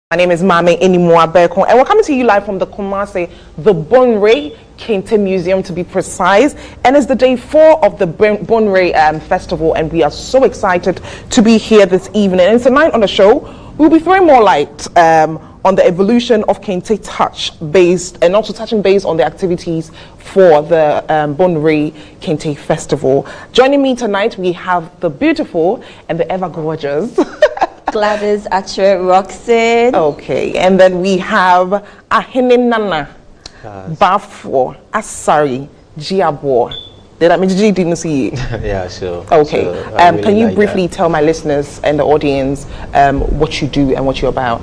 My name is Mame Enimwa Berkon, and we're coming to you live from the Kumasi, the Bonre Kente Museum to be precise. And it's the day 4 of the Bonre Festival, and we are so excited to be here this evening. And tonight on the show, we'll be throwing more light on the evolution of Kente based, and also touching base on the activities for the Bonre Kente Festival. Joining me tonight, we have the beautiful and the ever gorgeous Gladys Achre Roxanne. Okay, and then we have Ahene Nana Bafo Asari Giabo. Didn't see it? Yeah, sure. Okay, sure. Really can you briefly tell my listeners and the audience what you do and what you're about?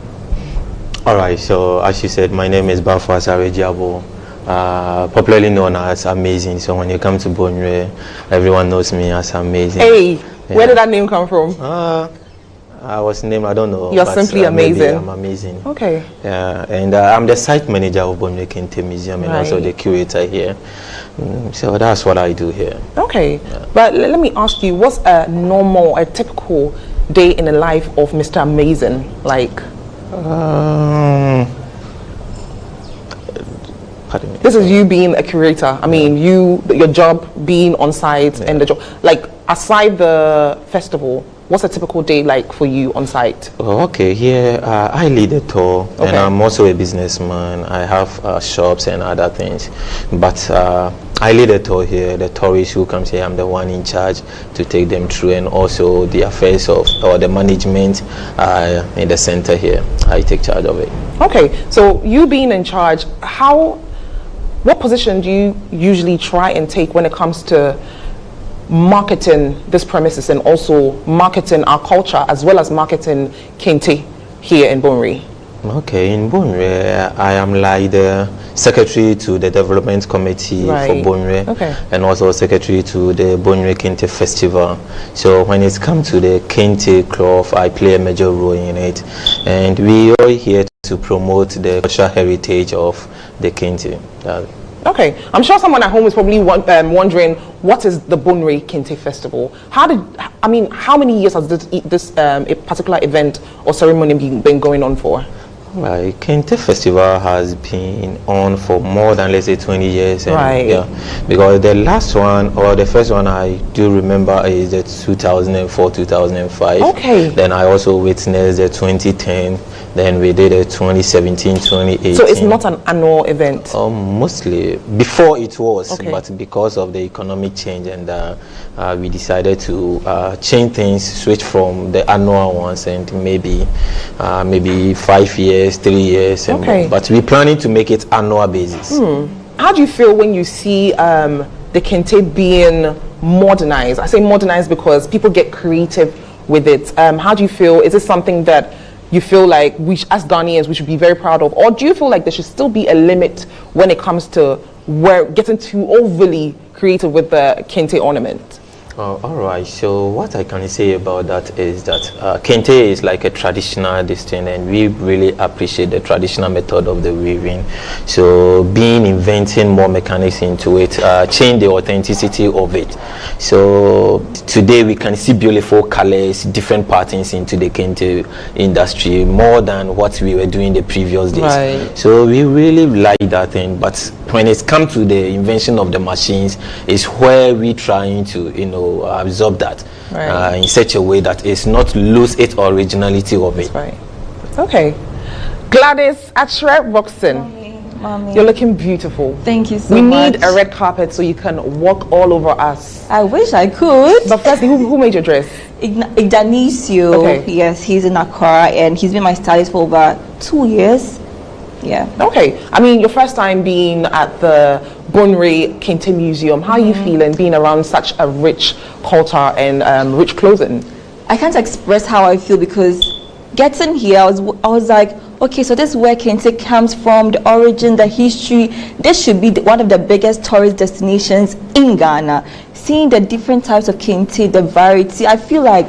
All right, so as you said, my name is Bafo Asari Giabo, popularly known as Amazing. So when you come to Bonre, everyone knows me as Amazing. Hey, yeah. Where did that name come from? I was named, I don't know. You're simply amazing. I'm amazing. Okay. Yeah, and I'm the site manager of Bonre Kente Museum and also the curator here. So that's what I do here. Okay, yeah. But let me ask you, what's a typical day in the life of Mr. Amazing like? Pardon me. This is you being a curator. I mean, your job being on site and the job, like aside the festival. What's a typical day like for you on site? Oh, okay, here I lead a tour, and I'm also a businessman. I have shops and other things, but I lead a tour here. The tourists who comes here, I'm the one in charge to take them through, and also the affairs of or the management in the center here. I take charge of it. Okay, so you being in charge, what position do you usually try and take when it comes to marketing this premises and also marketing our culture as well as marketing Kente here in Bonre? Okay, in Bonre, I am like the secretary to the development committee for Bonre, and also secretary to the Bonre Kente Festival. So when it comes to the Kente club, I play a major role in it, and we are here to promote the cultural heritage of the Kente. Okay, I'm sure someone at home is probably wondering, what is the Bonre Kente Festival? How many years has this particular event or ceremony been going on for? Right, Kente Festival has been on for more than, let's say, 20 years. And, yeah, because the last one, or the first one I do remember is the 2004-2005. Okay. Then I also witnessed the 2010. Then we did a 2017, 2018. So it's not an annual event? Mostly. Before it was, but because of the economic change, and we decided to change things, switch from the annual ones, and maybe 5 years, 3 years. And but we're planning to make it annual basis. How do you feel when you see the Kente being modernized? I say modernized because people get creative with it. How do you feel? Is it something that you feel like as Ghanaians, we should be very proud of? Or do you feel like there should still be a limit when it comes to getting too overly creative with the Kente ornament? All right, so what I can say about that is that Kente is like a traditional thing, and we really appreciate the traditional method of the weaving. So inventing more mechanics into it, change the authenticity of it. So today we can see beautiful colors, different patterns into the Kente industry, more than what we were doing the previous days. Right. So we really like that thing, but when it comes to the invention of the machines, is where we trying to, absorb that in such a way that it's not lose its originality of it. Right. Okay. Gladys Achre Roxanne, Mommy. You're looking beautiful. Thank you so much. We much. need a red carpet so you can walk all over us. I wish I could. But firstly, who made your dress? Ignacio. Okay. Yes, he's in Accra, and he's been my stylist for over 2 years. Yeah. Okay. I mean, your first time being at the Bonre Kente Museum, how are you feeling being around such a rich culture and rich clothing? I can't express how I feel, because getting here, I was like, okay, so this is where Kente comes from, the origin, the history. This should be one of the biggest tourist destinations in Ghana. Seeing the different types of Kente, the variety, I feel like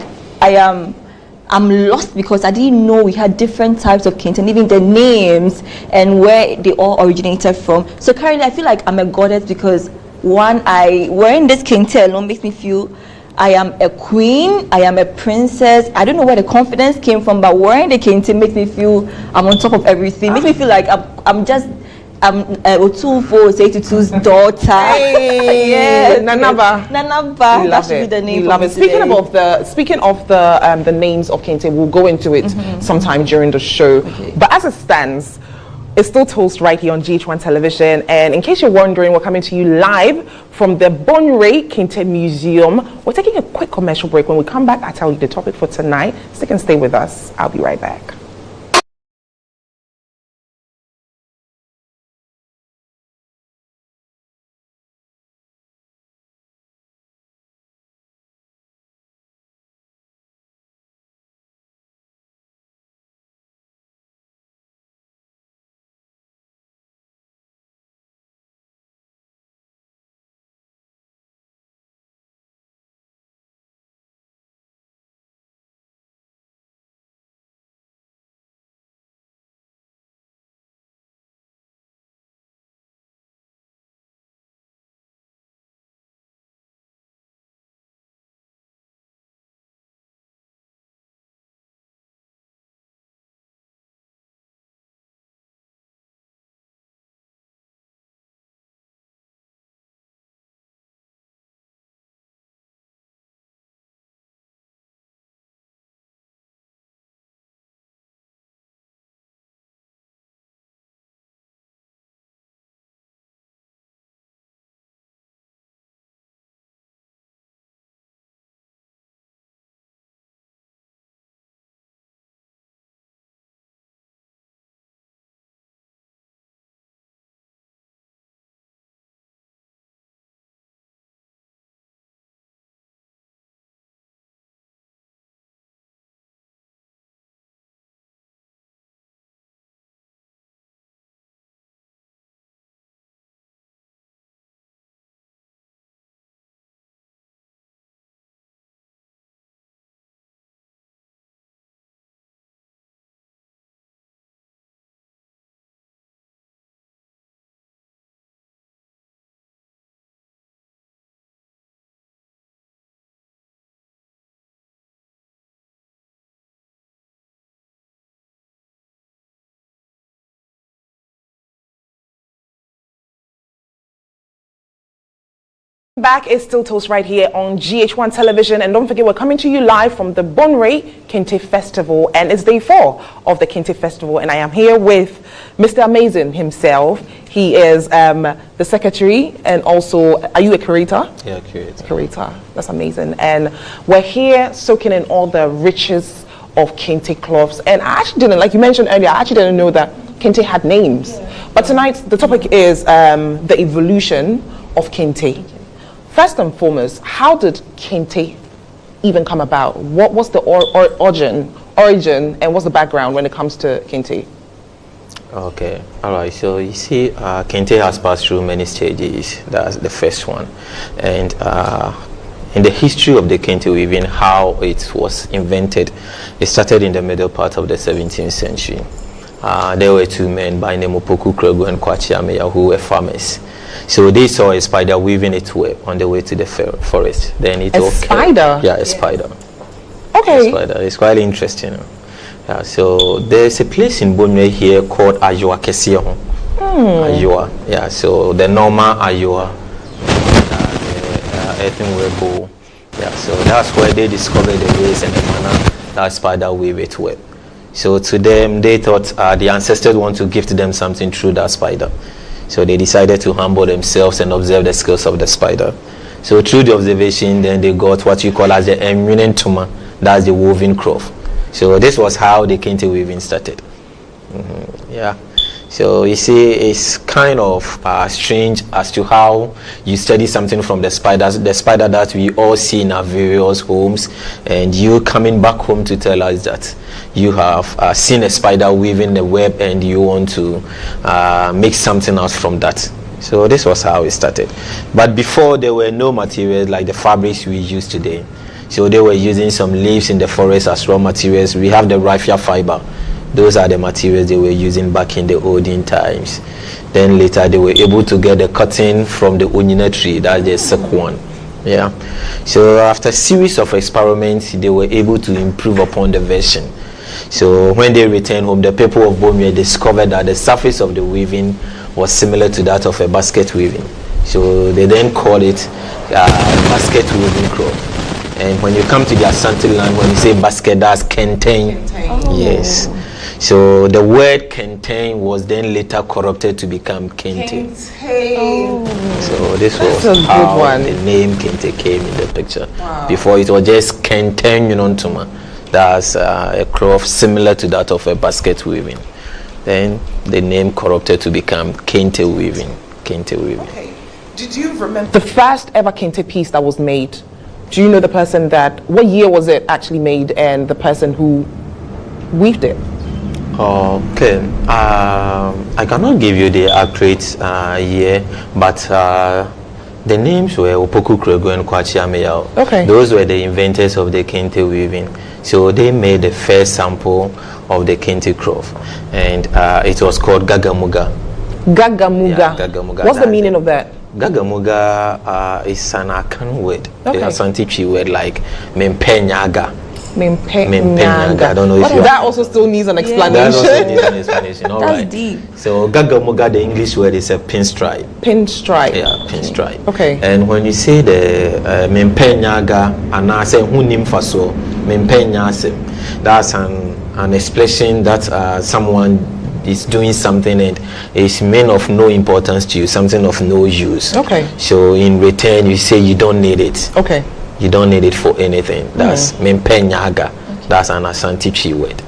I'm lost, because I didn't know we had different types of Kente, and even the names and where they all originated from. So currently I feel like I'm a goddess, because wearing this Kente alone makes me feel I am a queen, I am a princess. I don't know where the confidence came from, but wearing the kente makes me feel I'm on top of everything. Makes me feel like I'm Otufo Seitutu's daughter. Hey, yes, Nanaba. Nanaba. That should be the name. Love it. Speaking of the names of kente, we'll go into it sometime during the show. Okay. But as it stands, it's still Toast right here on GHOne Television. And in case you're wondering, we're coming to you live from the Bonre Kente Museum. We're taking a quick commercial break. When we come back, I'll tell you the topic for tonight. Stick and stay with us. I'll be right back. Back is still Toast right here on GH1 Television, and don't forget we're coming to you live from the Bonre Kente Festival, and it's day 4 of the Kente Festival, and I am here with Mr. Amazing himself. He is the secretary, and also, are you a curator? Yeah, curator. Curator, that's amazing. And we're here soaking in all the riches of Kente cloths, and I actually didn't, like you mentioned earlier, I actually didn't know that Kente had names. But tonight the topic is the evolution of Kente. First and foremost, how did Kente even come about? What was the origin, and what's the background when it comes to Kente? Okay, all right. So you see, Kente has passed through many stages. That's the first one, and in the history of the Kente weaving, how it was invented, it started in the middle part of the 17th century. There were 2 men by name of Opoku Krego and Kwachi Ameya who were farmers. So they saw a spider weaving its web on the way to the forest. Then it spider? Yeah, a spider. Okay. A spider. It's quite interesting. Yeah, so there's a place in Bonwe here called Ayoa Kesion. Ayoa. Yeah, so the normal Ayoa, the earthenware bowl. Yeah, so that's where they discovered the ways and the manner that spider weave its web. So to them, they thought the ancestors want to gift them something through that spider. So they decided to humble themselves and observe the skills of the spider. So through the observation, then they got what you call as the eminent tuma, that's the woven cloth. So this was how the Kente weaving started. Yeah. So you see, it's kind of strange as to how you study something from the spider that we all see in our various homes, and you coming back home to tell us that you have seen a spider weaving a web and you want to make something else from that. So this was how it started. But before, there were no materials like the fabrics we use today. So they were using some leaves in the forest as raw materials. We have the raffia fiber. Those are the materials they were using back in the olden times. Then later they were able to get the cotton from the onyina tree, that's the GHOne. Yeah. So after a series of experiments, they were able to improve upon the version. So when they returned home, the people of Bomia discovered that the surface of the weaving was similar to that of a basket weaving. So they then called it basket weaving cloth. And when you come to the Asante land, when you say basket, that's kenten. Oh. Yes. So the word kenten was then later corrupted to become kente. Oh. So this That's was a good how one. the name kente came in the picture. Wow. Before it was just kenten unontuma. That's a cloth similar to that of a basket weaving. Then the name corrupted to become kente weaving. Kente weaving. Okay. Did you remember the first ever kente piece that was made? Do you know the person what year was it actually made and the person who weaved it? Okay. I cannot give you the accurate year, but the names were Opoku Krego and Kwachi Ameyao. Okay. Those were the inventors of the kente weaving. So they made the first sample of the kente cloth, and it was called Gagamuga. Gagamuga. Yeah, Gagamuga. What's the meaning of that? Gagamuga is an Akan word. Okay. It's a Santichi word like Mempenyaga. Mempenyaga. I don't know if you that also still needs an explanation. That also needs an explanation. All That's right. deep. So Gagamuga, the English word is a pinstripe. Pinstripe. Yeah, pinstripe. Okay. And when you say the Mempenyaga, and I say hunim faso, Mempenyasem, that's an expression that someone is doing something and is mean of no importance to you, something of no use. Okay. So in return, you say you don't need it. Okay. You don't need it for anything. That's Mempenyaga. That's an Asante Chi word.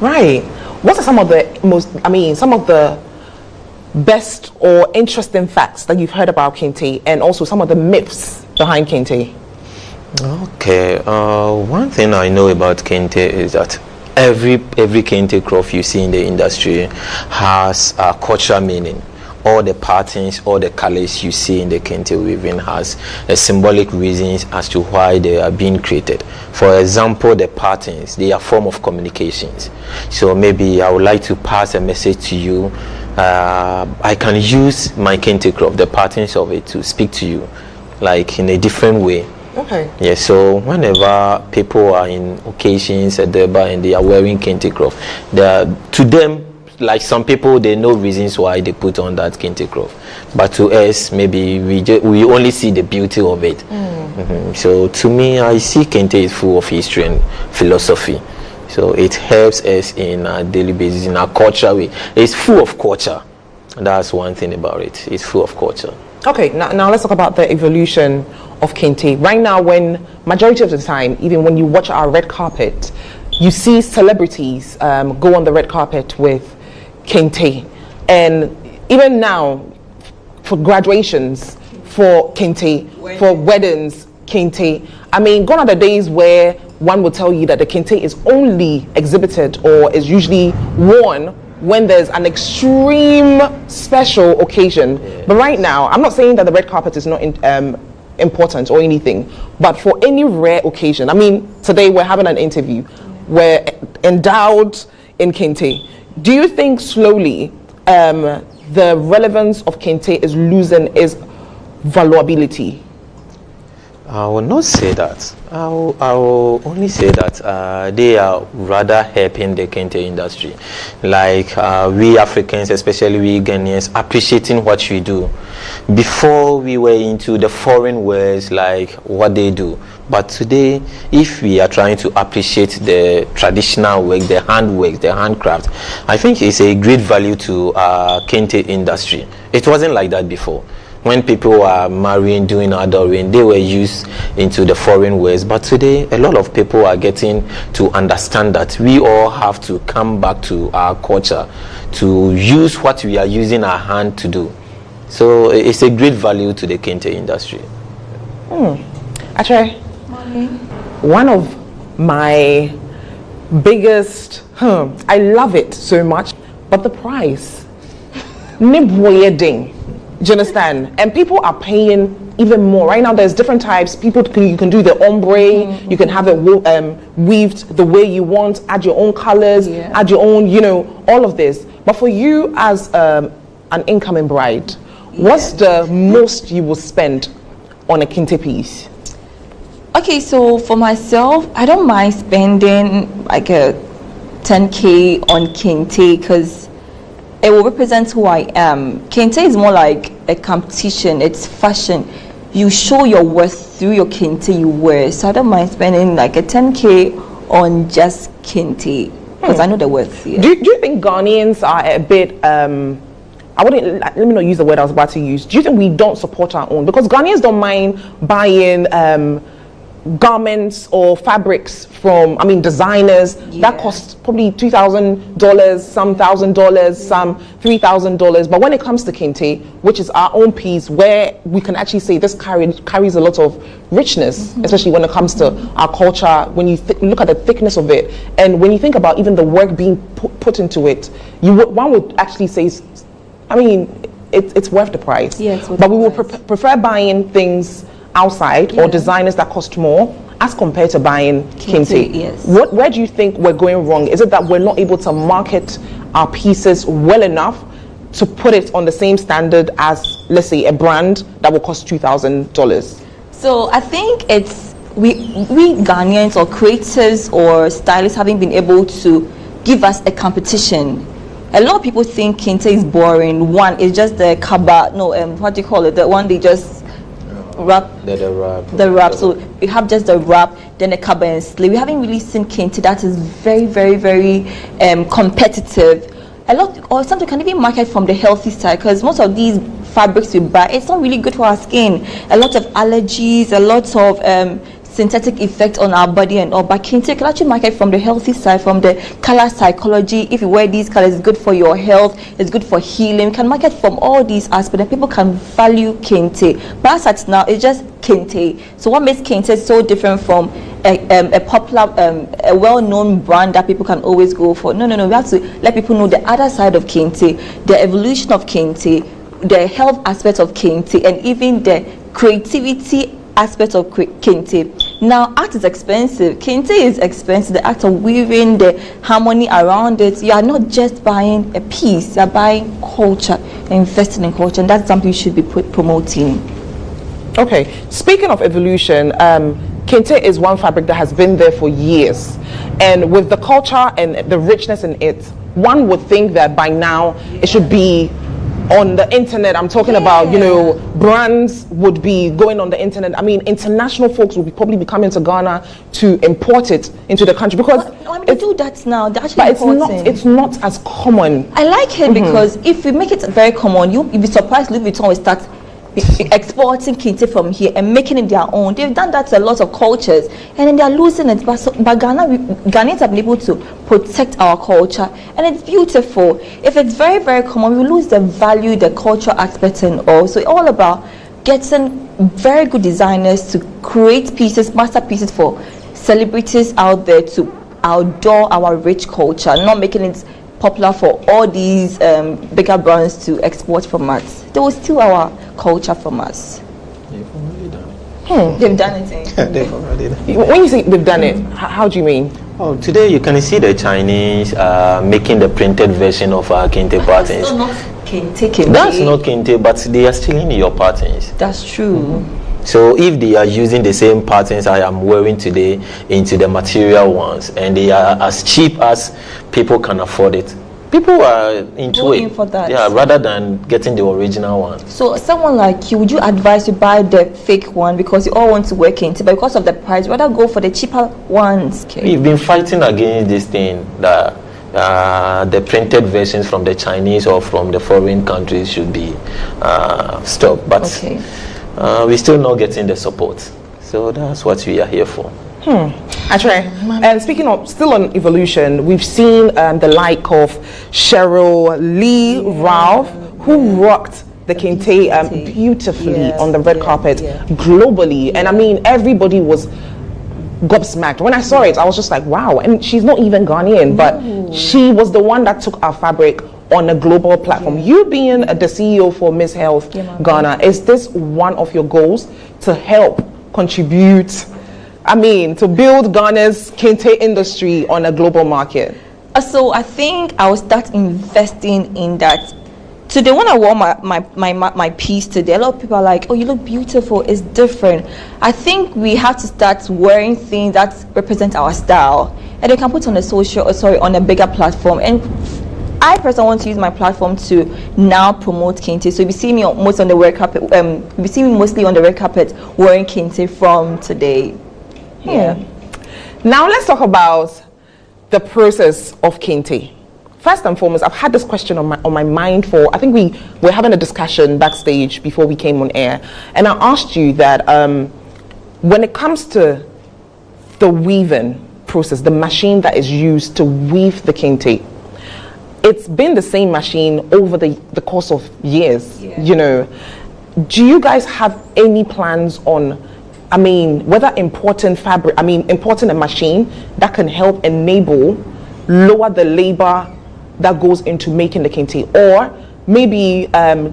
Right. What are some of the some of the best or interesting facts that you've heard about kente, and also some of the myths behind kente? Okay. One thing I know about kente is that every kente cloth you see in the industry has a cultural meaning. All the patterns, all the colors you see in the kente weaving has a symbolic reasons as to why they are being created. For example, the patterns, they are form of communications. So maybe I would like to pass a message to you. I can use my kente cloth, the patterns of it, to speak to you, like in a different way. Okay. Yeah, so whenever people are in occasions at Deba and they are wearing kente cloth, to them, like some people, they know reasons why they put on that kente cloth, but to us, maybe we only see the beauty of it. So to me, I see kente is full of history and philosophy. So it helps us in our daily basis, in our culture way. It's full of culture. That's one thing about it. It's full of culture. Okay, now let's talk about the evolution of kente. Right now, when majority of the time, even when you watch our red carpet, you see celebrities go on the red carpet with kente, and even now for graduations, for kente, for weddings, kente. I mean, gone are the days where one will tell you that the kente is only exhibited or is usually worn when there's an extreme special occasion. But right now, I'm not saying that the red carpet is not important or anything, but for any rare occasion, I mean, today we're having an interview, we're endowed in kente. Do you think slowly the relevance of kente is losing its valuability? I will not say that. I will only say that they are rather helping the kente industry. Like we Africans, especially we Ghanaians, appreciating what we do. Before we were into the foreign wares, like what they do. But today, if we are trying to appreciate the traditional work, the handwork, the handcraft, I think it's a great value to kente industry. It wasn't like that before. When people were marrying, doing adoring, they were used into the foreign ways. But today, a lot of people are getting to understand that we all have to come back to our culture, to use what we are using our hand to do. So it's a great value to the kente industry. Actually, one of my biggest, I love it so much, but the price, ding. Do you understand? And people are paying even more. Right now, there's different types. You can do the ombre, you can have it weaved the way you want, add your own colors, add your own, all of this. But for you as an incoming bride, what's the most you will spend on a kente piece? Okay, so for myself, I don't mind spending like a 10K on kente because it will represent who I am. Kente is more like a competition. It's fashion. You show your worth through your kente you wear. So I don't mind spending like a 10K on just kente because I know the worth. Yeah. Do you think Ghanaians are a bit I wouldn't, let me not use the word I was about to use. Do you think we don't support our own? Because Ghanaians don't mind buying garments or fabrics from, designers that cost probably $2,000, some $1,000, some $3,000. But when it comes to kente, which is our own piece, where we can actually say this carries a lot of richness, especially when it comes to our culture, when you look at the thickness of it, and when you think about even the work being put into it, one would actually say, it's worth the price. Yes, but we will prefer buying things outside or designers that cost more as compared to buying kente. Yes. Where do you think we're going wrong? Is it that we're not able to market our pieces well enough to put it on the same standard as, let's say, a brand that will cost $2,000? So I think it's we Ghanaians or creators or stylists haven't been able to give us a competition. A lot of people think kente is boring. One is just the kaba, what do you call it? The one they just wrap. The wrap. So we have just the wrap, then the kaba and sleeve. We haven't really seen kente that is very, very, very competitive. A lot, or something can even market from the healthy side, because most of these fabrics we buy, it's not really good for our skin. A lot of allergies, a lot of synthetic effect on our body and all. But kente can actually market from the healthy side, from the color psychology. If you wear these colors, it's good for your health, it's good for healing. We can market from all these aspects and people can value kente. But as at now, it's just kente. So what makes kente so different from a popular, a well-known brand that people can always go for? No. We have to let people know the other side of kente, the evolution of kente, the health aspect of kente, and even the creativity aspect of kente. Now, art is expensive. Kente is expensive. The act of weaving, the harmony around it. You are not just buying a piece. You are buying culture, investing in culture, and that's something you should be promoting. Okay. Speaking of evolution, kente is one fabric that has been there for years, and with the culture and the richness in it, one would think that by now it should be on the internet. I'm talking about, brands would be going on the internet. International folks will probably be coming to Ghana to import it into the country because they do that now. They're actually it's not as common. I like it because if we make it very common, you'll be surprised Louis Vuitton will start exporting kente from here and making it their own. They've done that to a lot of cultures and then they're losing it. But Ghanaians have been able to protect our culture and it's beautiful. If it's very, very common, we lose the value, the cultural aspect and all. So it's all about getting very good designers to create pieces, masterpieces for celebrities out there to outdoor our rich culture, not making it popular for all these bigger brands to export from us. They will steal our culture from us. They've already done it. They've done it. They've already done it. When you say they've done it, how do you mean? Oh, today you can see the Chinese making the printed version of our kente patterns. That's not kente. That's not kente, but they are stealing your patterns. That's true. So if they are using the same patterns I am wearing today into the material ones and they are as cheap as people can afford it, people are into it for that. Yeah, rather than getting the original one. So someone like you, would you advise to buy the fake one because you all want to wear kente, but because of the price, rather go for the cheaper ones? We've been fighting against this thing that the printed versions from the Chinese or from the foreign countries should be stopped, but we're still not getting the support. So that's what we are here for. Actually, and speaking of still on evolution, we've seen the like of Cheryl Lee Ralph, who rocked the kente beautifully on the red carpet globally. And everybody was gobsmacked. When I saw it, I was just like, wow. And she's not even Ghanaian, but she was the one that took our fabric on a global platform. You being the CEO for Miss Health Ghana, is this one of your goals to help contribute, to build Ghana's kente industry on a global market? So I think I will start investing in that. Today, when I wore my piece today, a lot of people are like, "Oh, you look beautiful. It's different." I think we have to start wearing things that represent our style, and they can put on a on a bigger platform. And I personally want to use my platform to now promote kente. So you see me most on the red carpet. You see me mostly on the red carpet wearing kente from today. Yeah. Now let's talk about the process of kente. First and foremost, I've had this question on my mind for, I think we were having a discussion backstage before we came on air, and I asked you that when it comes to the weaving process, the machine that is used to weave the kente, it's been the same machine over the course of years, you know. Do you guys have any plans on, whether importing a machine that can help enable, lower the labor that goes into making the kente, or maybe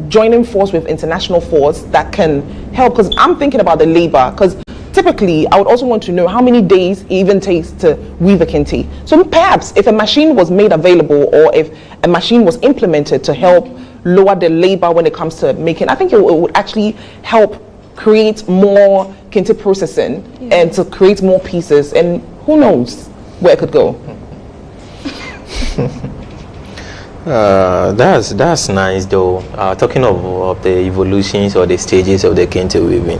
joining force with international force that can help? Because I'm thinking about the labor, because typically I would also want to know how many days it even takes to weave a kente. So perhaps if a machine was made available, or if a machine was implemented to help lower the labor when it comes to making, I think it would actually help create more kente processing and to create more pieces, and who knows where it could go. That's nice though. Talking of the evolutions or the stages of the kente weaving.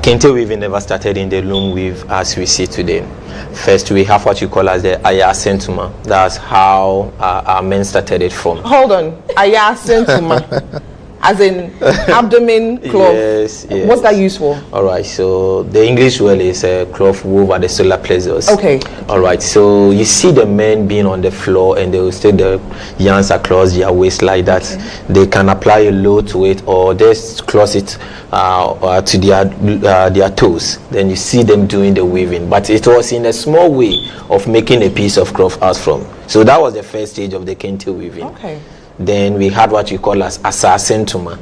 Kente weaving never started in the loom weave as we see today. First, we have what you call as the aya sentuma. That's how our men started it from. Hold on, aya sentuma. As in abdomen cloth. Yes. What's that used for? All right. So the English word is cloth wove at the solar plexus. Okay. All right. So you see the men being on the floor, and they will stick the yarns across their waist like that. Okay. They can apply a load to it, or just cross it to their toes. Then you see them doing the weaving. But it was in a small way of making a piece of cloth out from. So that was the first stage of the kente weaving. Okay. Then we had what you call as asasentuma.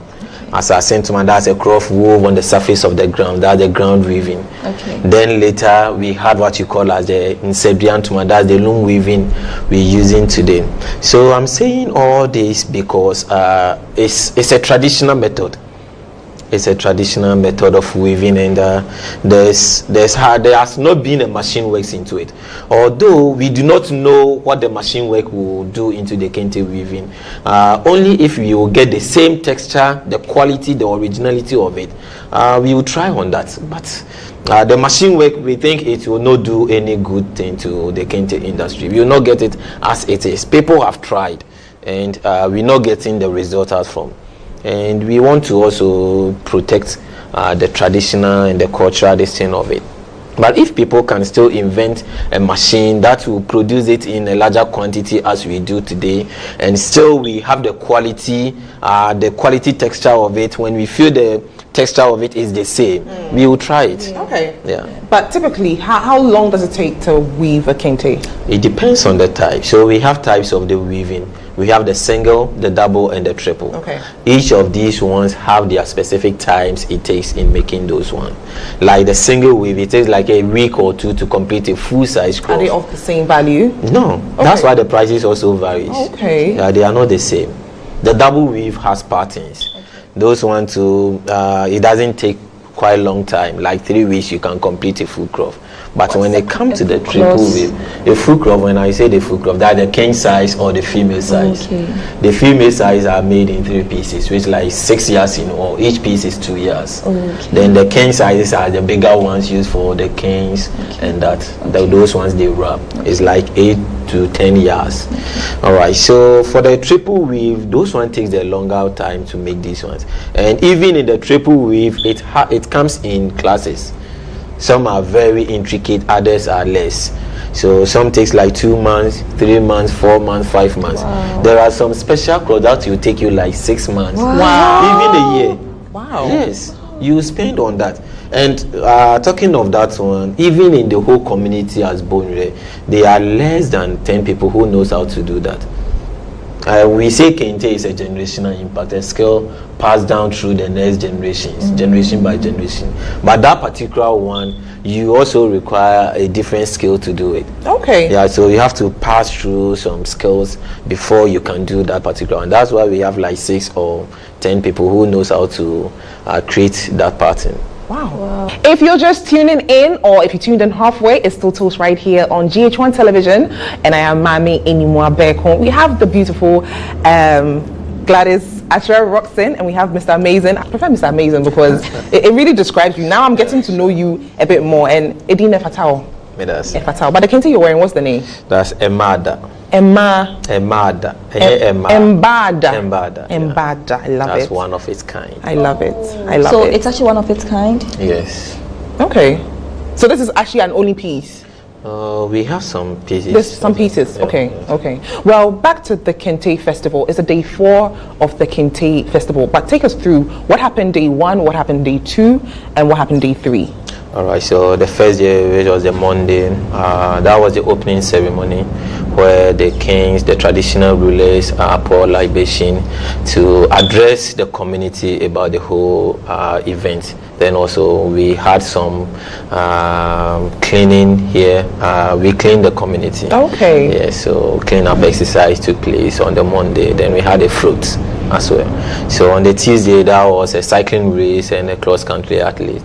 Asasentuma, that's a cloth wove on the surface of the ground. That's the ground weaving. Okay. Then later we had what you call as the insebriantuma. That's the loom weaving we're using today. So I'm saying all this because it's a traditional method. It's a traditional method of weaving, and there has not been a machine works into it. Although we do not know what the machine work will do into the kente weaving. Only if we will get the same texture, the quality, the originality of it, we will try on that. But the machine work, we think it will not do any good thing to the kente industry. We will not get it as it is. People have tried, and we're not getting the result out from. And we want to also protect the traditional and the cultural thing of it. But if people can still invent a machine that will produce it in a larger quantity as we do today, and still we have the quality texture of it, when we feel the texture of it is the same, we will try it. Okay. Yeah. But typically, how long does it take to weave a kente? It depends on the type. So we have types of the weaving. We have the single, the double, and the triple. Okay. Each of these ones have their specific times it takes in making those ones. Like the single weave, it takes like a week or two to complete a full-size cloth. Are they of the same value? No. Okay. That's why the prices also varies. Okay. They are not the same. The double weave has patterns. Okay. Those ones too, it doesn't take quite a long time. Like 3 weeks, you can complete a full cloth. But when it comes to the triple weave, the full crop, when I say the full crop, that's the king size or the female size. Okay. The female size are made in 3 pieces, which like 6 years in all. Each piece is 2 years. Okay. Then the king sizes are the bigger ones used for the kings, and those ones they wrap. It's like 8 to 10 years. Okay. All right. So for the triple weave, those ones takes the longer time to make these ones. And even in the triple weave, it comes in classes. Some are very intricate, others are less. So some takes like 2 months, 3 months, 4 months, 5 months. Wow. There are some special clothes that will take you like 6 months. Wow. Even a year. Wow. Yes, you spend on that. And talking of that one, even in the whole community as GHOne, there are less than 10 people who knows how to do that. We say Kente is a generational impact, a skill passed down through the next generations, generation by generation. But that particular one, you also require a different skill to do it. Okay. Yeah, so you have to pass through some skills before you can do that particular one. That's why we have like 6 or 10 people who knows how to create that pattern. Wow. If you're just tuning in, or if you tuned in halfway, it's still Toast right here on GH1 television, and I am Mami Enimwa Bekon. We have the beautiful Gladys Ashra Roxon, and we have Mr. Amazing. I prefer Mr. Amazing because it really describes you. Now I'm getting to know you a bit more. And Edine Fatao. Fatao. But the kente you're wearing, what's the name? That's Emada. Embada. I love it. That's one of its kind. I love it. I love it. So it's actually one of its kind? Yes. Okay. So this is actually an only piece? We have some pieces. There's some pieces. Yeah. Okay. Well, back to the Kente Festival. It's a day 4 of the Kente Festival. But take us through what happened day 1, what happened day 2, and what happened day 3. All right, so the first day, which was the Monday, that was the opening ceremony where the kings, the traditional rulers, pour libation to address the community about the whole event. Then also we had some cleaning here. We cleaned the community. Okay. Yeah, so clean up exercise took place on the Monday. Then we had a fruit as well. So on the Tuesday, that was a cycling race and a cross-country athlete.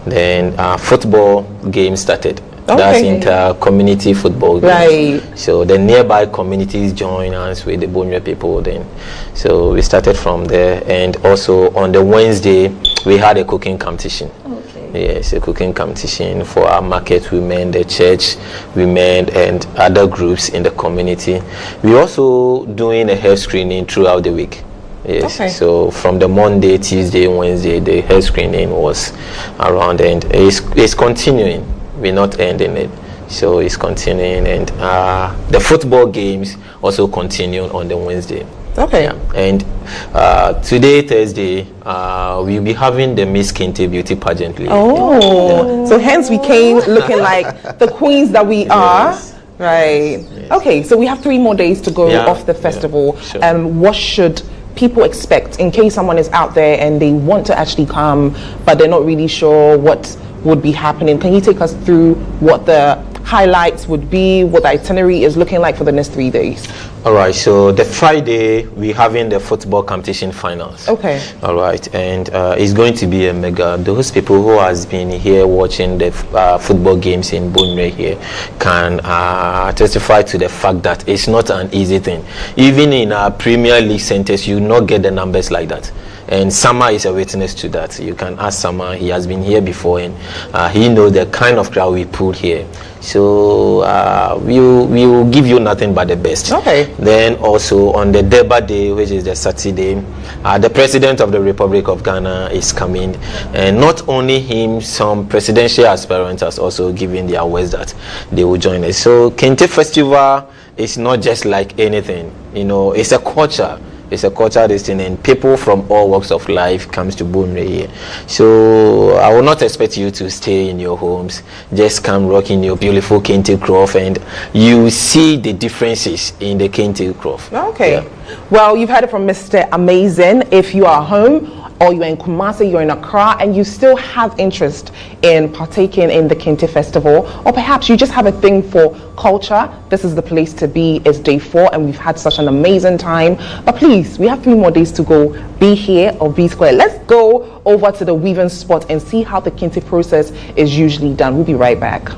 Then football game started. Okay. That's inter-community football games. Right. So the nearby communities join us with the Bonre people then. So we started from there. And also on the Wednesday, we had a cooking competition. Okay. Yes, a cooking competition for our market women, the church women, and other groups in the community. We also doing a health screening throughout the week. Yes. Okay. So from the Monday, Tuesday, Wednesday, the health screening was around, and it's continuing. We're not ending it. So it's continuing, and the football games also continue on the Wednesday. Okay. Yeah. And today, Thursday, we'll be having the Miss Kente Beauty Pageant. Oh, so hence we came looking like the queens that we are. Yes. Right. Yes. Okay, so we have 3 more days to go off the festival. Yeah, sure. What should people expect in case someone is out there and they want to actually come, but they're not really sure what would be happening? Can you take us through what the highlights would be, what the itinerary is looking like for the next 3 days? All right, so the Friday we're having the football competition finals. Okay. All right, and it's going to be a mega. Those people who has been here watching the football games in Bonre here can testify to the fact that it's not an easy thing. Even in our Premier League centers, you not get the numbers like that. And Sama is a witness to that. You can ask Sama, he has been here before, and he knows the kind of crowd we put here. So we will give you nothing but the best. Okay. Then also on the Deba Day, which is the Saturday, the President of the Republic of Ghana is coming, and not only him, some presidential aspirants are also giving their words that they will join us. So Kente Festival is not just like anything, it's a culture. It's a cultural thing, and people from all walks of life comes to Bonre here. So I will not expect you to stay in your homes. Just come rock in your beautiful Kente cloth, and you see the differences in the Kente cloth. Okay. Yeah. Well, you've heard it from Mr. Amazing. If you are home, or you're in Kumasi, you're in Accra, and you still have interest in partaking in the Kente Festival, or perhaps you just have a thing for culture, this is the place to be. It's day 4, and we've had such an amazing time. But please, we have 3 more days to go. Be here or be square. Let's go over to the weaving spot and see how the Kente process is usually done. We'll be right back.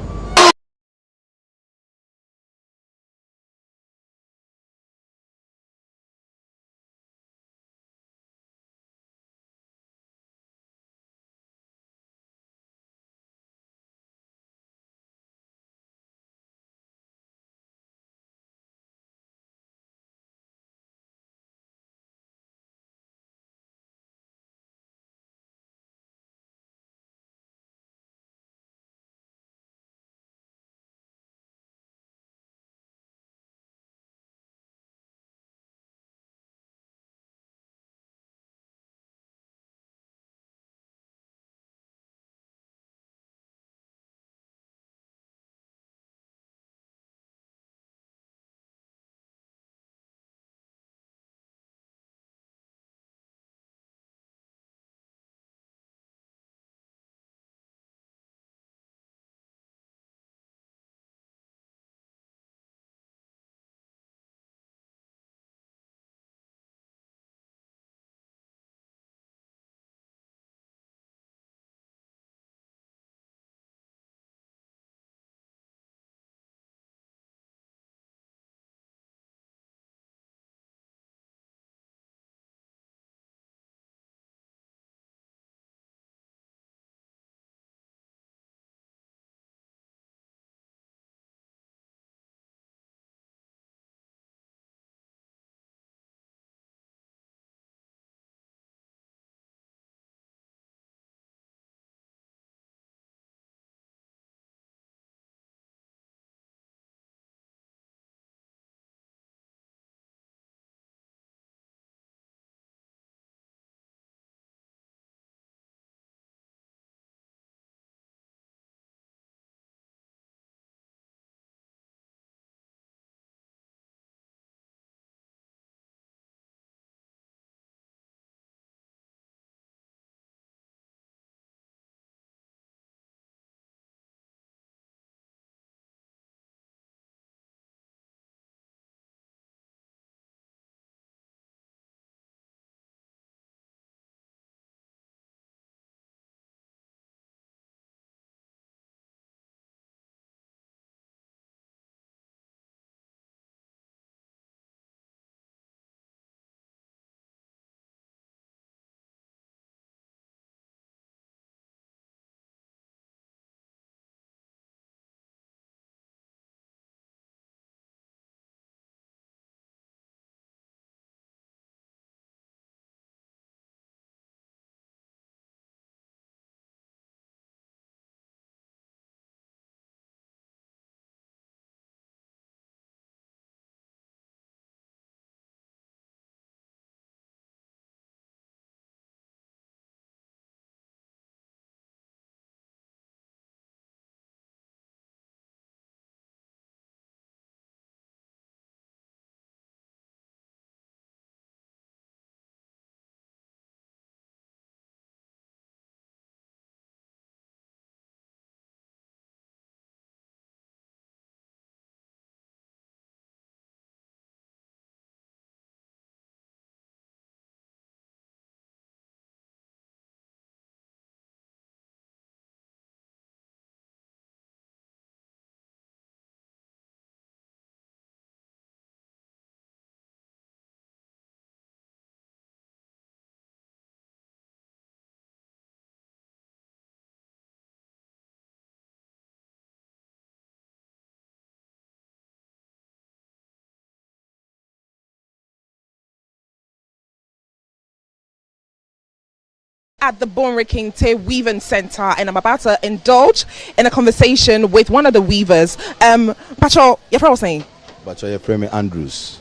at the Bonre Kente Weaving Center, and I'm about to indulge in a conversation with one of the weavers. Pacho, your friend was saying? Pacho, your friend Andrews.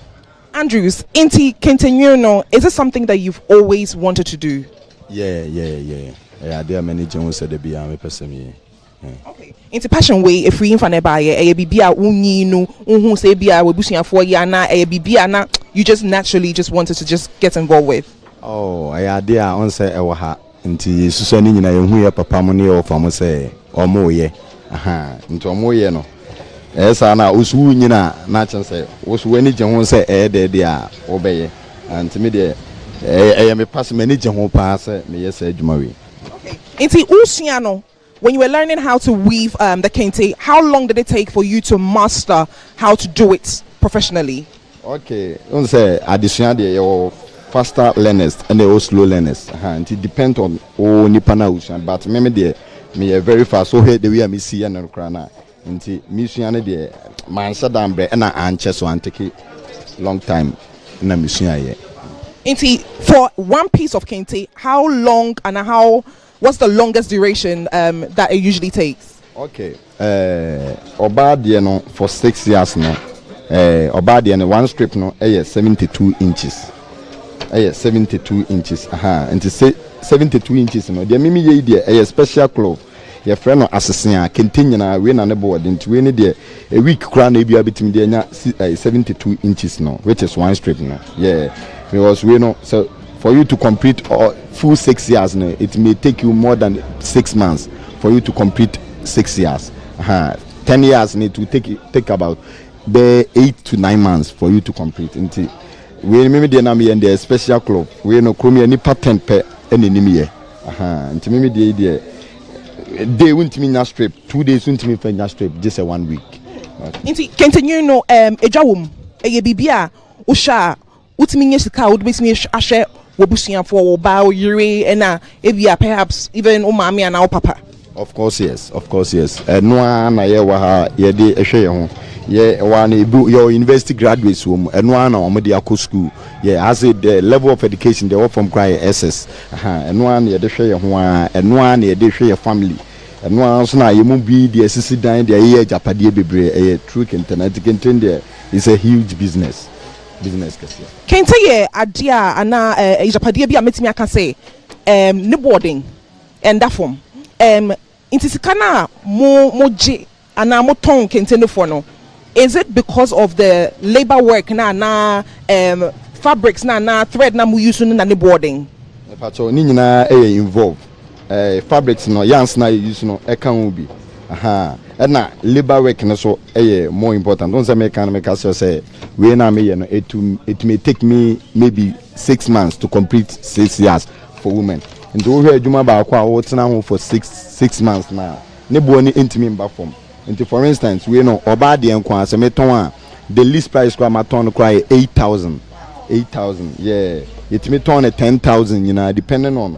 Andrews, Inti Kente, is this something that you've always wanted to do? Yeah. There are many who said the be person. Okay. Into passion way if we infane ba ye bibia unyi no unhu say bia we busuafo ya na bibia na you just naturally just wanted to just get involved with. Oh, I there on say e wa ha nti susu ni nyina yehu ye papa mo ne ofa mo say omo ye aha nti omo ye no sa na osu nyina na chen say osu wani je ho say de a obeye nti me de me pass me ni je ho pa say me yes adwuma we. Okay. Nti usua no, when you were learning how to weave the kente, how long did it take for you to master how to do it professionally? Okay, on say additional the faster learners and the slow learners. And it depends on nipa na usua, but me very fast. So here the way me see and krana. Nti me usua na de man sadam bre na anche so antake long time na me usua ye. Nti for one piece of kente, how long and what's the longest duration that it usually takes? Okay. Oba de no for 6 years no. Oba de no one strip no 72 inches. 72 inches. And to say 72 inches no. De mimi ye de special cloth. Your friend no assassin continue na we na ne board into we need a week kra na bia betimi de nya 72 inches no, which is one strip no. Yeah. Because we know so for you to complete full 6 years, it may take you more than 6 months for you to complete 6 years. 10 years need to take about 8 to 9 months for you to complete. Until we remember the name and the special club. We know come any patent per any name. Until maybe the idea they won't mean a strip. 2 days won't mean for strip. Just a 1 week. Until continue no GHOne bibia usha utiminya sika udbismi ashe wobusuafo ba oyire na ebia perhaps even umami and our papa. Of course yes. No na ye wa ha ye de ehwe ye ho. Ye wa na your university graduates wo no na omo de akọ school. Yeah, as the level of education they were from cry SS. No na ye de hwe ye ho a no na ye de hwe ye family. No so na ye mu bi de asisi dan de ye japade bebre true internet kenten there is a huge business kasi. Kente ye adia ana japade bi a metimi aka say ne boarding and that form intisika na mo je ana mo ton kente no for no. Is it because of the labor work na fabrics na thread na mo use na ne boarding? Pacho ni nyina involve fabrics no yarns na use no e kan bi na labor work no so more important. Don't say make say we na me no it may take me maybe 6 months to complete 6 years for women. And do we adwuma ba kwa wo tena ho for 6 months na ne bo ni intimi mba form. And for instance we know oba de enko ase meton a the least price kwa maton kwa 8,000 yeah it me ton 10,000 you know depending on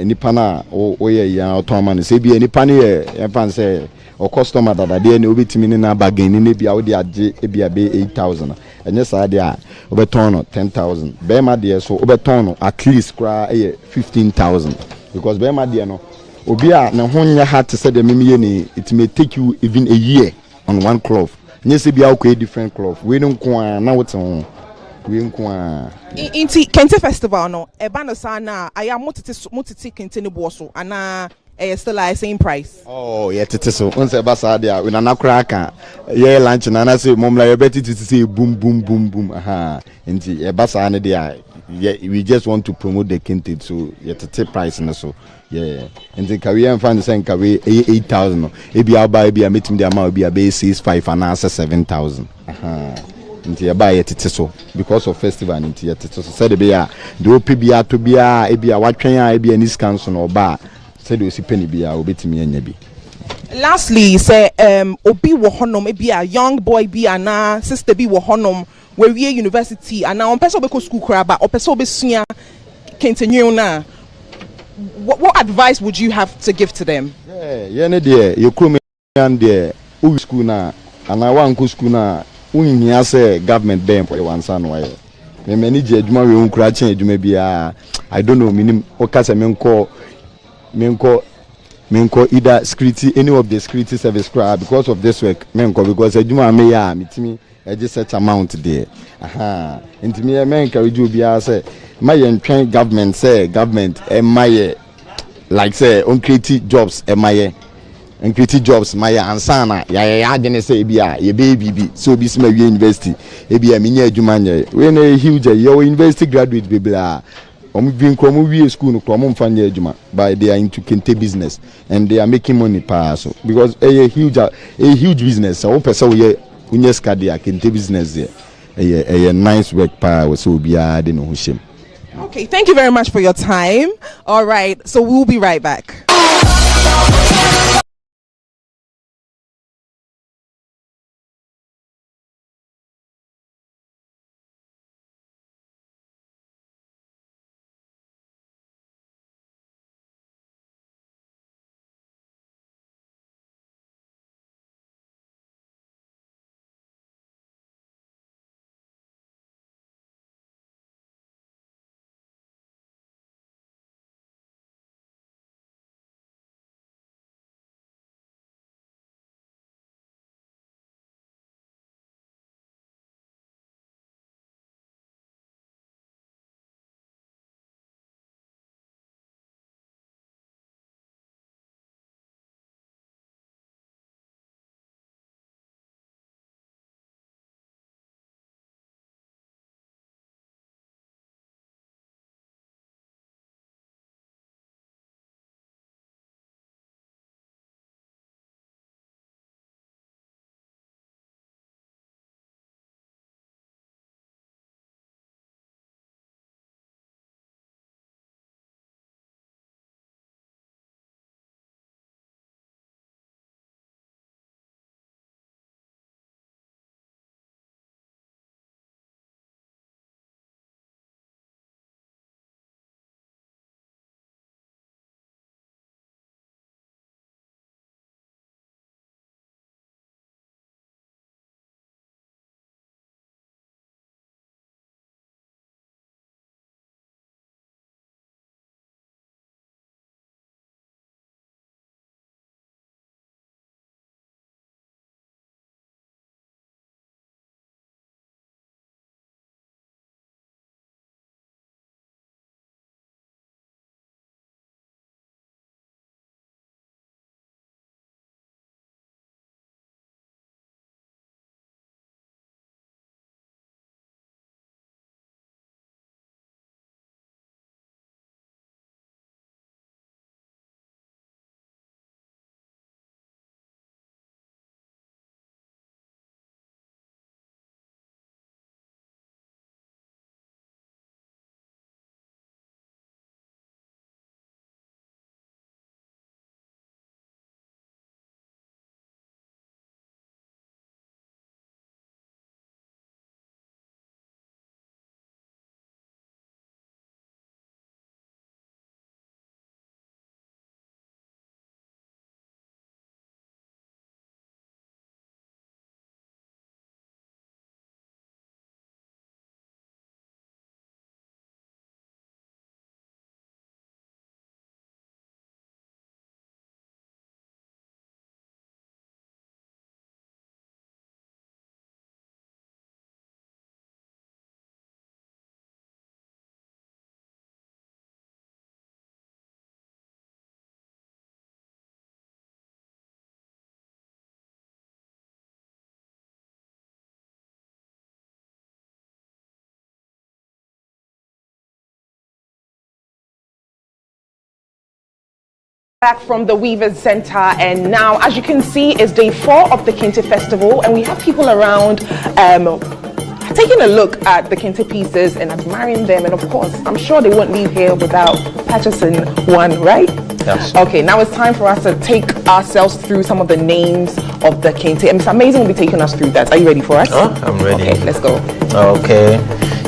nipa na o ye ya automan say bi nipa ne ye fan say o customer that dey na obetimi na bargain ni bia wo de age e bia be 8,000 enye sa de a obeton no 10,000 be ma de so obeton no at least kra 15,000 because be ma de no obi a na ho nya ha te say de meme ye ni it may take you even a year on one cloth nye se bia ko different cloth we no nko na wote ho we nko inti kente festival no eba no sana aya motete kente ne bo so ana still like same price. Oh yeah, tete so on say basa dia we na kra aka yeah lunch na say mom la beti to say boom nti e basa na dia we just want to promote the kente so yeah tete price na so yeah nti ka we am fan say ka we 8,000 e bia ba e bia metim dia ma e bia be 6,500 and 7,000 nti e ba yeah tete so because of festival nti yeah tete so said be ya do opi bia to bia e bia watwen a e bia ni scan so no ba lastly say obi wo honom be a young boy be ana sister be wo honom we university and now on person be school kra ba o person be sua continue na what advice would you have to give to them? Yeah ne there you come and there u school na ana wan ko school na unhia say government dem for one son why me manage adwuma we nkura chen adwuma bia I don't know minim okasa menko either security any of the security service crowd because of this work menko because adwuma me ya mitimi just such amount there into me encourage you bia say my train government say government my like say on create jobs my and create jobs my ansana ya didn't say bia ye baby so be small university e bia me nya adwuma nya we na huge your university graduate be bla been from school no from adwuma but they are into kente business and they are making money so because a huge business so person we unya skadia kente business there a nice work so be they no shame. Okay, thank you very much for your time. All right, so we'll be right back. Back from the Weavers Center, and now, as you can see, it's day 4 of the Kente Festival, and we have people around taking a look at the Kente pieces and admiring them, and of course, I'm sure they won't leave here without purchasing one, right? Yes. Okay, now it's time for us to take ourselves through some of the names of the Kente, and Mr. Amazing will be taking us through that. Are you ready for us? Oh, I'm ready. Okay, let's go. Okay.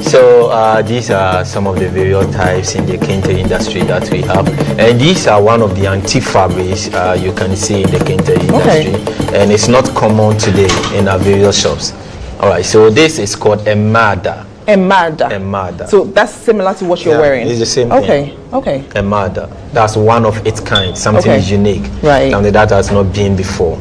So these are some of the various types in the Kente industry that we have, and these are one of the antique fabrics you can see in the Kente industry, and it's not common today in our various shops. All right, so this is called a mada. Emada. Emada. So that's similar to what you're wearing. It's the same okay. thing. Okay. Emada. That's one of its kind. Something Okay. unique. Right. Something that has not been before.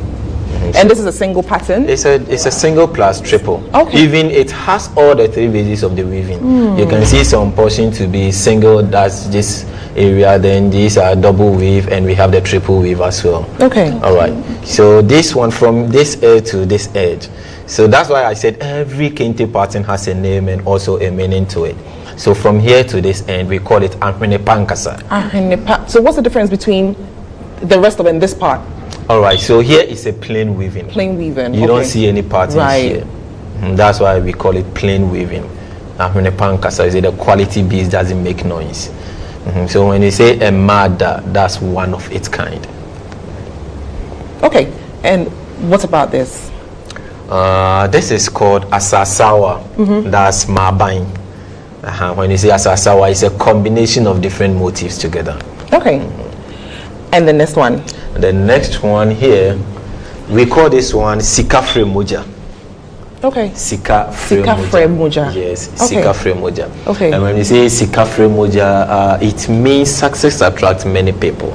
And this is a single pattern? It's a single plus triple. Okay. Even it has all the three bases of the weaving. You can see some portion to be single, that's this area, then these are double weave, and we have the triple weave as well. Okay. All right. So this one from this edge to this edge. So that's why I said every kente pattern has a name and also a meaning to it. So from here to this end, we call it ahwene pankasa. So what's the difference between the rest of it and this part? All right, so here is a plain weaving. Plain weaving. You don't see any patterns Right. here. That's why we call it plain weaving. Ahwene pankasa is the quality piece doesn't make noise. So when you say emada, that's one of its kind. Okay. And what about this? This is called asasawa. That's mabain. When you say asasawa, it's a combination of different motifs together. Okay. And the next one? The next one here, we call this one sikafre moja. Okay. Sikafre moja. Yes, Okay. sikafre moja. Okay. And when you say sikafre moja, it means success attracts many people.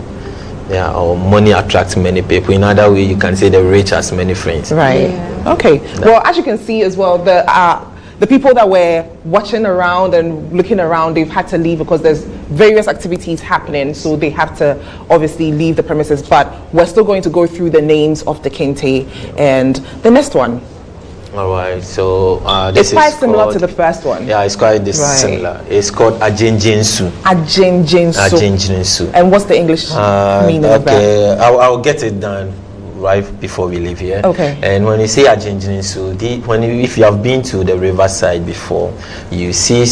Yeah, or money attracts many people. In other way, you can say the rich has many friends. Right. Yeah. Okay. Well, as you can see as well, the people that were watching around and looking around, they've had to leave because there's various activities happening, so they have to obviously leave the premises. But we're still going to go through the names of the kente and the next one. All right. So this It's quite is similar called, to the first one. Yeah, it's quite Right. similar. It's called ajenjensu. Ajenjensu. Ajenjensu. And what's the English meaning of that? Okay, I'll get it done right before we leave here. Okay. And when you say ajenjensu, if you have been to the riverside before, you see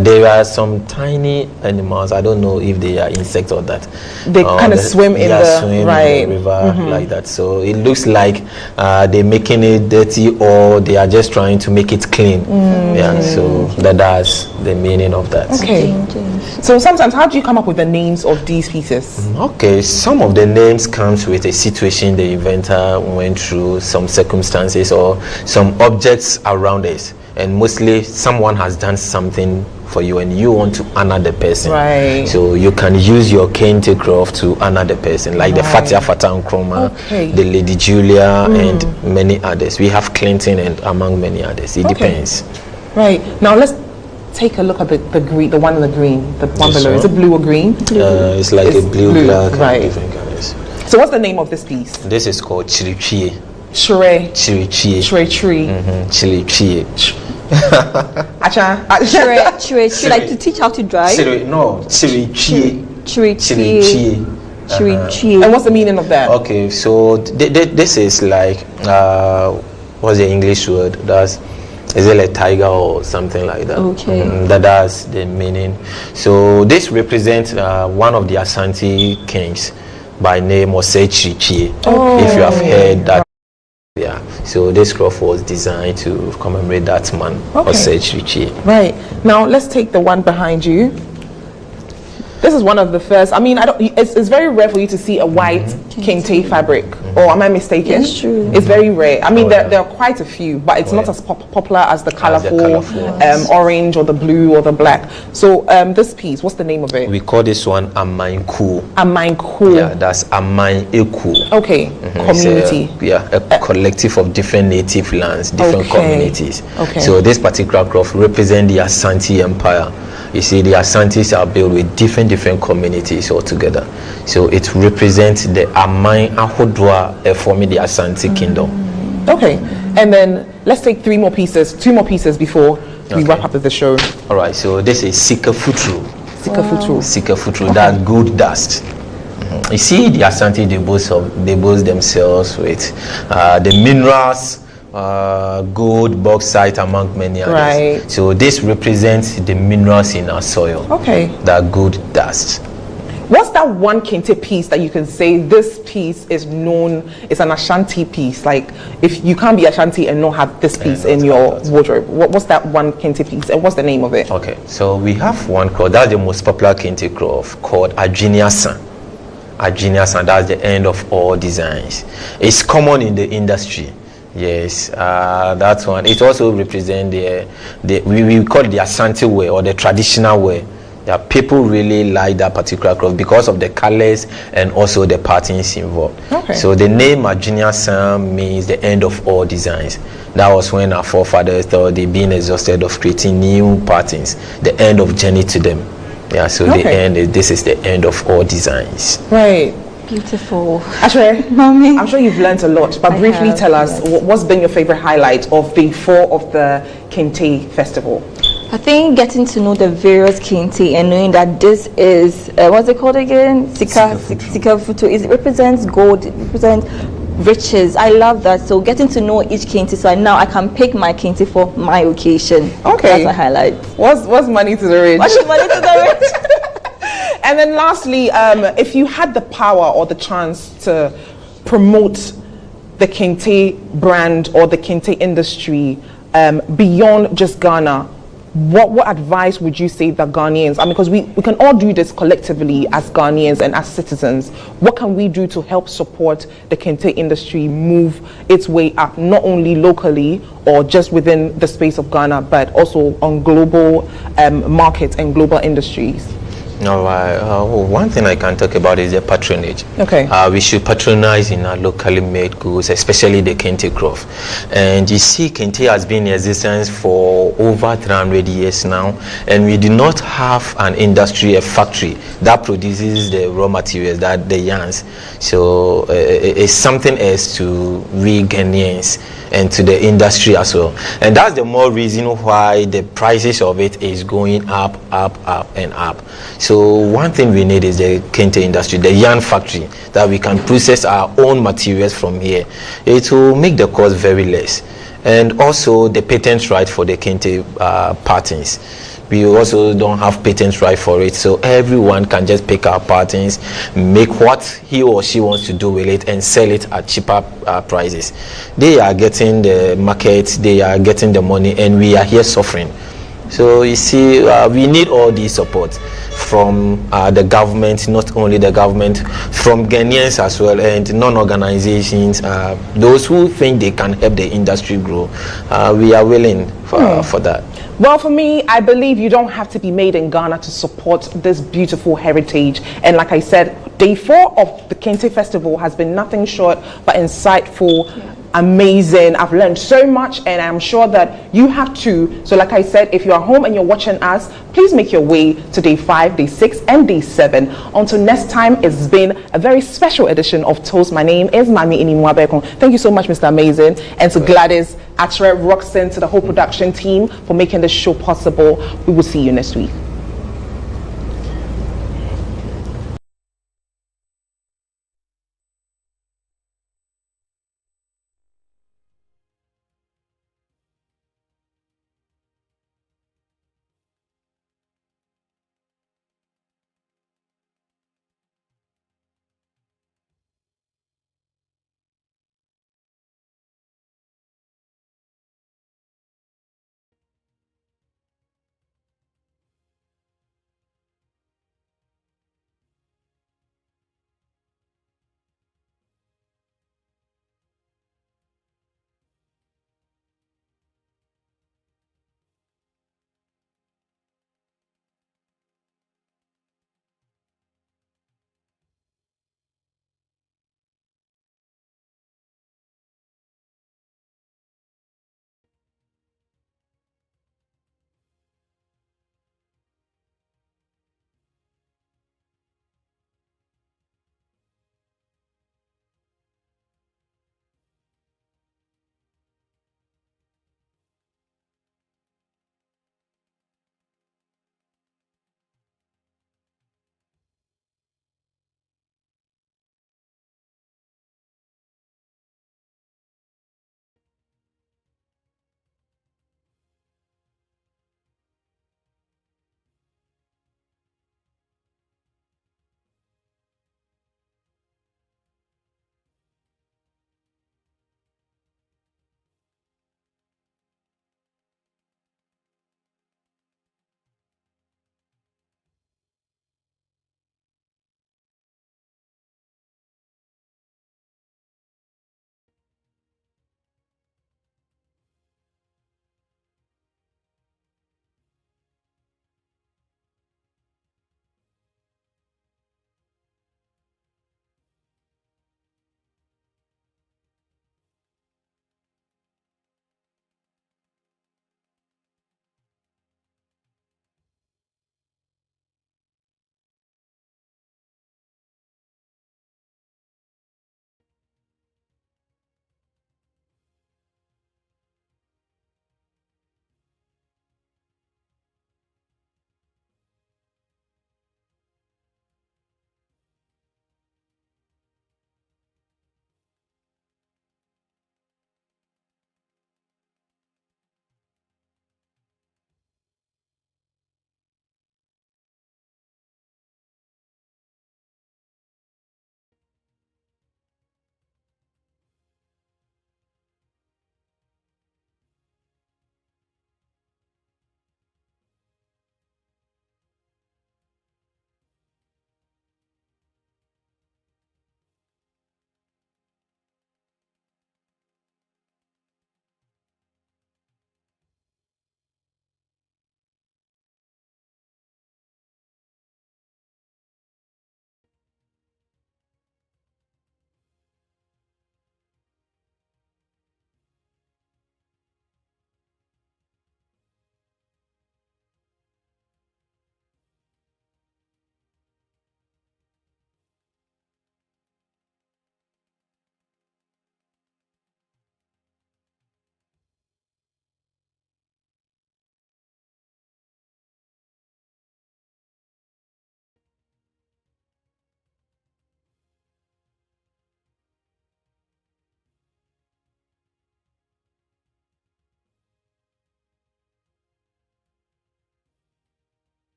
there are some tiny animals. I don't know if they are insects or that. They kind of swim in the right river like that. So it looks like they're making it dirty or they are just trying to make it clean. Yeah. So that's the meaning of that. Okay. So sometimes, how do you come up with the names of these pieces? Okay, some of the names comes with a situation the inventor went through, some circumstances or some objects around us, and mostly someone has done something for you and you want to honor the person. Right. So you can use your kente craft to honor the person, like the Fatia Fatan Kroma, Okay. the Lady Julia, and many others. We have Clinton and among many others. It depends. Right. Now let's take a look at the green, the one in the green, the one This below. Is it one? blue or green? It's like It's a blue, blue, black, right. and different colors. So what's the name of this piece? This is called Chirichie. Shrey. Chirichie. Shrey tree. Chirichie. Acha. Chire, like to teach how to drive. Chirichie. Chire. And what's the meaning of that? Okay, so this is like what's the English word? Is it like tiger or something like that? Okay. That's the meaning. So this represents one of the Ashanti kings by name Osei Chirichie. If you have heard that. Yeah, so this cloth was designed to commemorate that man, Osei Chirichie. Right. Now let's take the one behind you. This is one of the first. I mean, it's very rare for you to see a white kente fabric. Or am I mistaken? That's true. It's very rare. I mean, Oh, there yeah. are quite a few, but it's not as popular as the colorful, colourful orange or the blue or the black. So this piece, what's the name of it? We call this one Amainku. Amainku. Yeah, that's Amain Eku. Okay. Community. A collective of different native lands, different Okay. communities. Okay. So this particular cloth represents the Ashanti Empire. You see, the Asantis are built with different communities altogether. So it represents the Amain Ahodwa forming the Asante Kingdom. Okay. And then let's take two more pieces before we wrap up with the show. All right, so this is Sika Futru. Sika Futru, that's good dust. You see, the Asante, they boast themselves with the minerals, gold, bauxite, among many others. Right. So this represents the minerals in our soil. Okay. That good dust. What's that one kente piece that you can say this piece is known, it's an Ashanti piece? Like, if you can't be Ashanti and not have this piece in your wardrobe, what's that one kente piece and what's the name of it? Okay, so we have one cloth, that's the most popular kente cloth, called Ajiniasan. Ajiniasan, that's the end of all designs. It's common in the industry. Yes, that one. It also represents we call it the Asante wear or the traditional wear. Yeah, people really like that particular cloth because of the colors and also the patterns involved. Okay. So the name Agenia Sam means the end of all designs. That was when our forefathers thought they'd been exhausted of creating new patterns. The end of journey to them. Yeah, so this is the end of all designs. Right. Beautiful. Ashway, Mommy, I'm sure you've learned a lot, but briefly tell us what's been your favorite highlight of day 4 of the Kente Festival? I think getting to know the various kente and knowing that this is what's it called again? Sika Futu. It represents gold. It represents riches. I love that. So getting to know each kente, so now I can pick my kente for my occasion. Okay, that's my highlight. What's money to the rich? What's money to the rich? And then lastly, if you had the power or the chance to promote the Kente brand or the Kente industry beyond just Ghana, what advice would you say that Ghanaians, because we can all do this collectively as Ghanaians and as citizens, what can we do to help support the Kente industry move its way up, not only locally or just within the space of Ghana, but also on global markets and global industries? No, one thing I can talk about is the patronage. Okay. We should patronize in our locally made goods, especially the Kente cloth. And you see, Kente has been in existence for over 300 years now, and we do not have an industry, a factory that produces the raw materials, that the yarns. So it's something else to we Ghanaians and to the industry as well. And that's the more reason why the prices of it is going up, and up. So one thing we need is the Kente industry, the yarn factory, that we can process our own materials from here. It will make the cost very less. And also the patent right for the Kente patterns. We also don't have patent right for it, so everyone can just pick our patterns, make what he or she wants to do with it, and sell it at cheaper prices. They are getting the market, they are getting the money, and we are here suffering. So you see, we need all these support from the government, not only the government, from Ghanaians as well, and non-organizations, those who think they can help the industry grow. We are willing for that. Well, for me, I believe you don't have to be made in Ghana to support this beautiful heritage. And like I said, day 4 of the Kente Festival has been nothing short but insightful, amazing. I've learned so much, and I'm sure that you have too. So like I said, if you're home and you're watching us, please make your way to day 5, day 6, and day 7. Until next time, it's been a very special edition of Toast. My name is Mami Inimwabekon. Thank you so much, Mr. Amazing, and to Gladys, Atre, Roxanne, to the whole production team for making this show possible. We will see you next week.